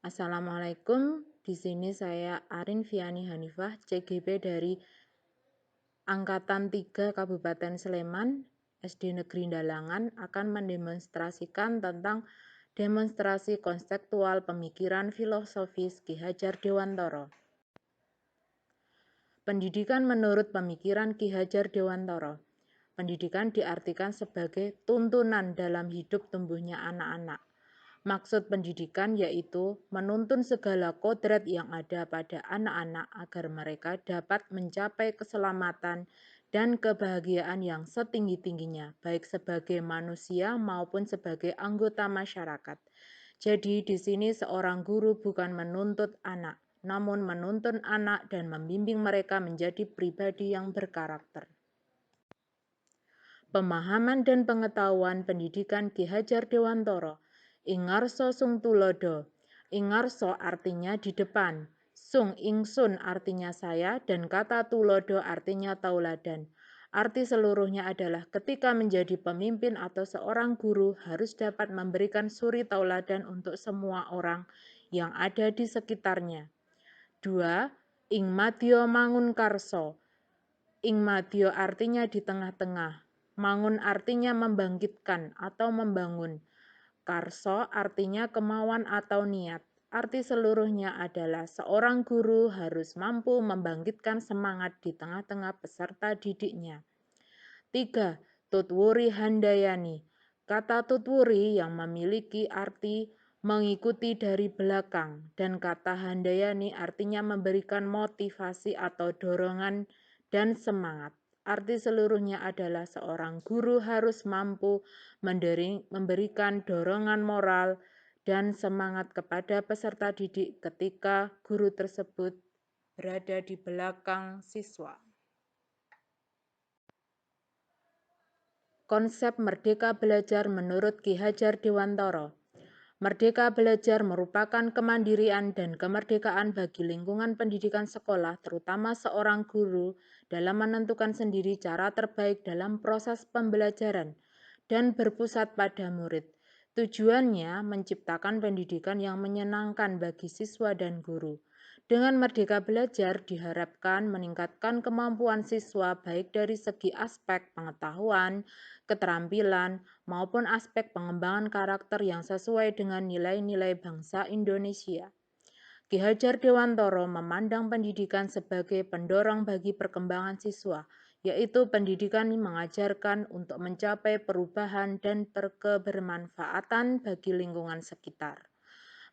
Assalamualaikum, di sini saya Arin Viani Hanifah, CGP dari Angkatan 3 Kabupaten Sleman, SD Negeri Dalangan, akan mendemonstrasikan tentang demonstrasi konseptual pemikiran filosofis Ki Hajar Dewantara. Pendidikan menurut pemikiran Ki Hajar Dewantara. Pendidikan diartikan sebagai tuntunan dalam hidup tumbuhnya anak-anak. Maksud pendidikan yaitu menuntun segala kodrat yang ada pada anak-anak agar mereka dapat mencapai keselamatan dan kebahagiaan yang setinggi-tingginya, baik sebagai manusia maupun sebagai anggota masyarakat. Jadi di sini seorang guru bukan menuntut anak, namun menuntun anak dan membimbing mereka menjadi pribadi yang berkarakter. Pemahaman dan pengetahuan pendidikan Ki Hajar Dewantara. Ingarso sung tulodo. Ingarso artinya di depan. Sung ingsun artinya saya dan kata tulodo artinya tauladan. Arti seluruhnya adalah ketika menjadi pemimpin atau seorang guru harus dapat memberikan suri tauladan untuk semua orang yang ada di sekitarnya. 2. Ing madya mangun karso. Ing madya artinya di tengah-tengah. Mangun artinya membangkitkan atau membangun. Karso artinya kemauan atau niat. Arti seluruhnya adalah seorang guru harus mampu membangkitkan semangat di tengah-tengah peserta didiknya. 3. Tutwuri handayani. Kata tutwuri yang memiliki arti mengikuti dari belakang dan kata handayani artinya memberikan motivasi atau dorongan dan semangat. Arti seluruhnya adalah seorang guru harus mampu memberikan dorongan moral dan semangat kepada peserta didik ketika guru tersebut berada di belakang siswa. Konsep Merdeka Belajar menurut Ki Hajar Dewantara. Merdeka belajar merupakan kemandirian dan kemerdekaan bagi lingkungan pendidikan sekolah, terutama seorang guru, dalam menentukan sendiri cara terbaik dalam proses pembelajaran dan berpusat pada murid. Tujuannya menciptakan pendidikan yang menyenangkan bagi siswa dan guru. Dengan merdeka belajar diharapkan meningkatkan kemampuan siswa baik dari segi aspek pengetahuan, keterampilan, maupun aspek pengembangan karakter yang sesuai dengan nilai-nilai bangsa Indonesia. Ki Hajar Dewantara memandang pendidikan sebagai pendorong bagi perkembangan siswa, yaitu pendidikan mengajarkan untuk mencapai perubahan dan kebermanfaatan bagi lingkungan sekitar.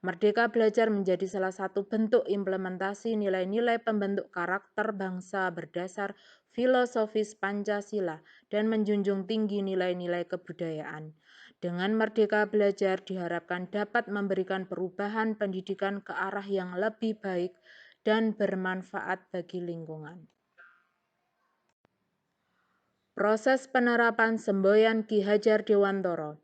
Merdeka Belajar menjadi salah satu bentuk implementasi nilai-nilai pembentuk karakter bangsa berdasar filosofis Pancasila dan menjunjung tinggi nilai-nilai kebudayaan. Dengan Merdeka Belajar diharapkan dapat memberikan perubahan pendidikan ke arah yang lebih baik dan bermanfaat bagi lingkungan. Proses penerapan semboyan Ki Hajar Dewantara.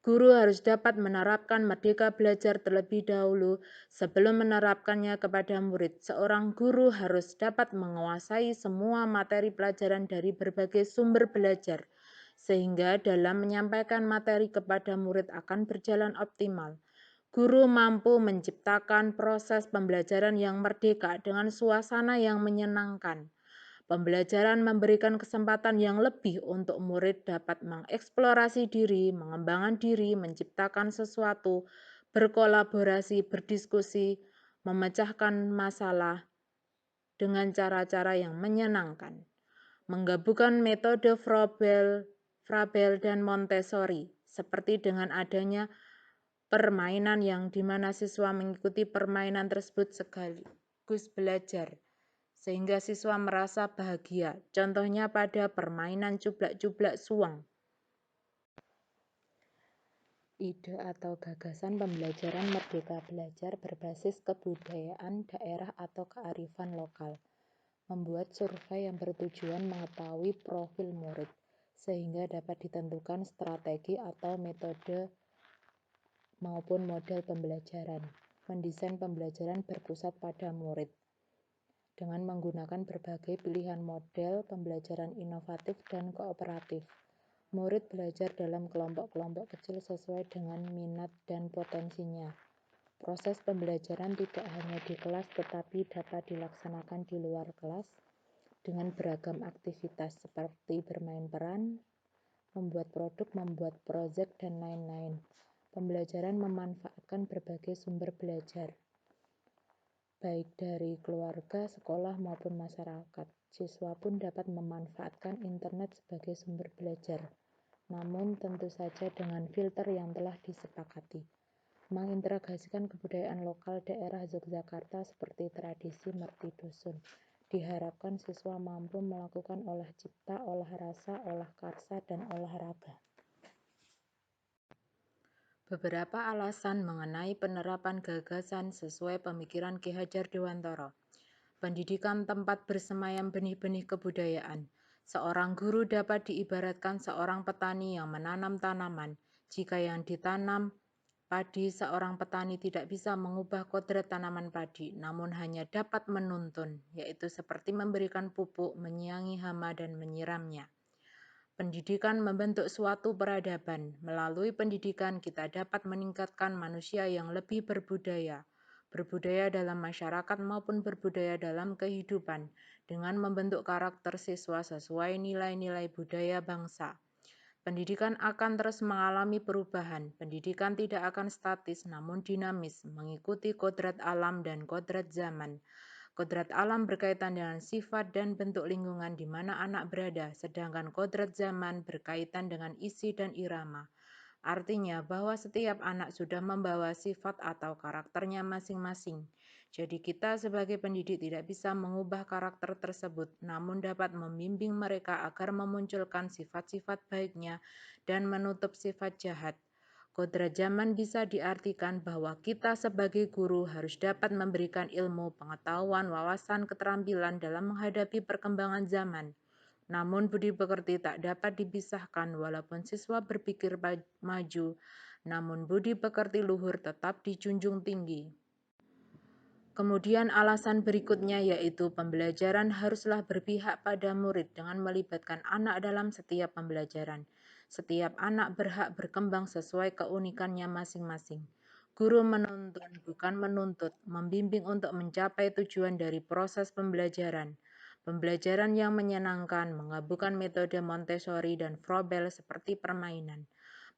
Guru harus dapat menerapkan Merdeka Belajar terlebih dahulu sebelum menerapkannya kepada murid. Seorang guru harus dapat menguasai semua materi pelajaran dari berbagai sumber belajar, sehingga dalam menyampaikan materi kepada murid akan berjalan optimal. Guru mampu menciptakan proses pembelajaran yang merdeka dengan suasana yang menyenangkan. Pembelajaran memberikan kesempatan yang lebih untuk murid dapat mengeksplorasi diri, mengembangkan diri, menciptakan sesuatu, berkolaborasi, berdiskusi, memecahkan masalah dengan cara-cara yang menyenangkan. Menggabungkan metode Froebel dan Montessori, seperti dengan adanya permainan yang dimana siswa mengikuti permainan tersebut sekaligus belajar, sehingga siswa merasa bahagia. Contohnya pada permainan cublak-cublak suang. Ide atau gagasan pembelajaran Merdeka Belajar berbasis kebudayaan daerah atau kearifan lokal. Membuat survei yang bertujuan mengetahui profil murid, sehingga dapat ditentukan strategi atau metode maupun model pembelajaran. Mendesain pembelajaran berpusat pada murid dengan menggunakan berbagai pilihan model pembelajaran inovatif dan kooperatif. Murid belajar dalam kelompok-kelompok kecil sesuai dengan minat dan potensinya. Proses pembelajaran tidak hanya di kelas tetapi dapat dilaksanakan di luar kelas dengan beragam aktivitas seperti bermain peran, membuat produk, membuat proyek, dan lain-lain. Pembelajaran memanfaatkan berbagai sumber belajar, baik dari keluarga, sekolah, maupun masyarakat. Siswa pun dapat memanfaatkan internet sebagai sumber belajar, namun tentu saja dengan filter yang telah disepakati. Mengintegrasikan kebudayaan lokal daerah Yogyakarta seperti tradisi merti dusun. Diharapkan siswa mampu melakukan olah cipta, olah rasa, olah karsa, dan olahraga. Beberapa alasan mengenai penerapan gagasan sesuai pemikiran Ki Hajar Dewantara. Pendidikan tempat bersemayam benih-benih kebudayaan. Seorang guru dapat diibaratkan seorang petani yang menanam tanaman. Jika yang ditanam padi, seorang petani tidak bisa mengubah kodrat tanaman padi, namun hanya dapat menuntun, yaitu seperti memberikan pupuk, menyiangi hama, dan menyiramnya. Pendidikan membentuk suatu peradaban. Melalui pendidikan, kita dapat meningkatkan manusia yang lebih berbudaya dalam masyarakat maupun berbudaya dalam kehidupan, dengan membentuk karakter siswa sesuai nilai-nilai budaya bangsa. Pendidikan akan terus mengalami perubahan. Pendidikan tidak akan statis, namun dinamis, mengikuti kodrat alam dan kodrat zaman. Kodrat alam berkaitan dengan sifat dan bentuk lingkungan di mana anak berada, sedangkan kodrat zaman berkaitan dengan isi dan irama. Artinya bahwa setiap anak sudah membawa sifat atau karakternya masing-masing. Jadi kita sebagai pendidik tidak bisa mengubah karakter tersebut, namun dapat membimbing mereka agar memunculkan sifat-sifat baiknya dan menutup sifat jahat. Kodrat zaman bisa diartikan bahwa kita sebagai guru harus dapat memberikan ilmu, pengetahuan, wawasan, keterampilan dalam menghadapi perkembangan zaman. Namun budi pekerti tak dapat dipisahkan walaupun siswa berpikir maju, namun budi pekerti luhur tetap dijunjung tinggi. Kemudian alasan berikutnya yaitu pembelajaran haruslah berpihak pada murid dengan melibatkan anak dalam setiap pembelajaran. Setiap anak berhak berkembang sesuai keunikannya masing-masing. Guru menuntun, bukan menuntut, membimbing untuk mencapai tujuan dari proses pembelajaran. Pembelajaran yang menyenangkan, menggabungkan metode Montessori dan Froebel seperti permainan.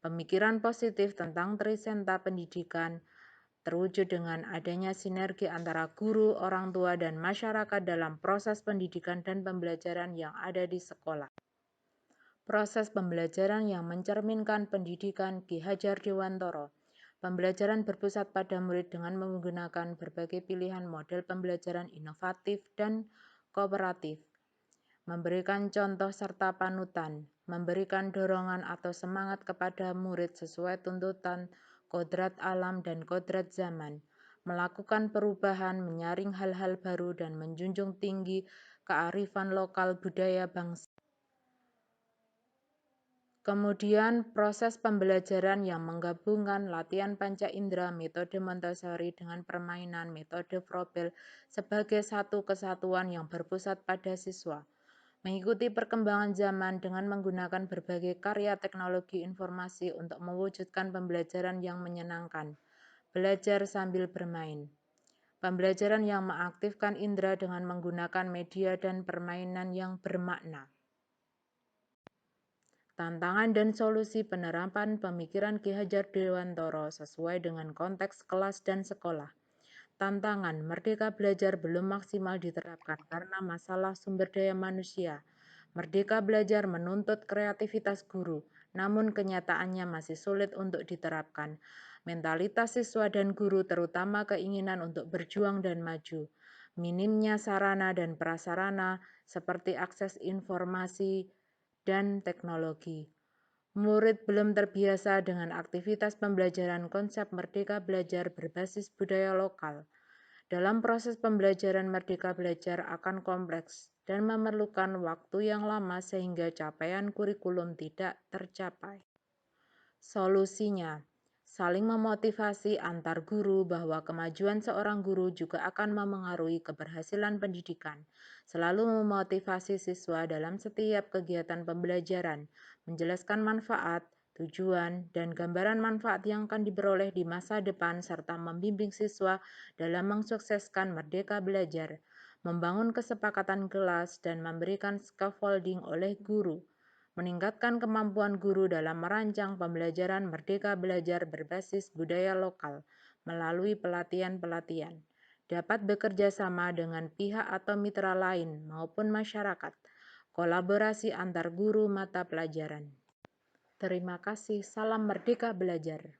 Pemikiran positif tentang trisenta pendidikan terwujud dengan adanya sinergi antara guru, orang tua, dan masyarakat dalam proses pendidikan dan pembelajaran yang ada di sekolah. Proses pembelajaran yang mencerminkan pendidikan Ki Hajar Dewantara. Pembelajaran berpusat pada murid dengan menggunakan berbagai pilihan model pembelajaran inovatif dan kooperatif. Memberikan contoh serta panutan, memberikan dorongan atau semangat kepada murid sesuai tuntutan kodrat alam dan kodrat zaman, melakukan perubahan, menyaring hal-hal baru, dan menjunjung tinggi kearifan lokal budaya bangsa. Kemudian proses pembelajaran yang menggabungkan latihan panca indera, metode Montessori dengan permainan, metode Froebel sebagai satu kesatuan yang berpusat pada siswa. Mengikuti perkembangan zaman dengan menggunakan berbagai karya teknologi informasi untuk mewujudkan pembelajaran yang menyenangkan. Belajar sambil bermain. Pembelajaran yang mengaktifkan indera dengan menggunakan media dan permainan yang bermakna. Tantangan dan solusi penerapan pemikiran Ki Hajar Dewantara sesuai dengan konteks kelas dan sekolah. Tantangan, Merdeka Belajar belum maksimal diterapkan karena masalah sumber daya manusia. Merdeka Belajar menuntut kreativitas guru, namun kenyataannya masih sulit untuk diterapkan. Mentalitas siswa dan guru terutama keinginan untuk berjuang dan maju. Minimnya sarana dan prasarana seperti akses informasi dan teknologi. Murid belum terbiasa dengan aktivitas pembelajaran konsep Merdeka Belajar berbasis budaya lokal. Dalam proses pembelajaran Merdeka Belajar akan kompleks dan memerlukan waktu yang lama sehingga capaian kurikulum tidak tercapai. Solusinya, saling memotivasi antar guru bahwa kemajuan seorang guru juga akan memengaruhi keberhasilan pendidikan. Selalu memotivasi siswa dalam setiap kegiatan pembelajaran, menjelaskan manfaat, tujuan, dan gambaran manfaat yang akan diperoleh di masa depan serta membimbing siswa dalam mensukseskan Merdeka Belajar, membangun kesepakatan kelas dan memberikan scaffolding oleh guru, meningkatkan kemampuan guru dalam merancang pembelajaran Merdeka Belajar berbasis budaya lokal melalui pelatihan-pelatihan, dapat bekerja sama dengan pihak atau mitra lain maupun masyarakat, kolaborasi antar guru mata pelajaran. Terima kasih, salam Merdeka Belajar.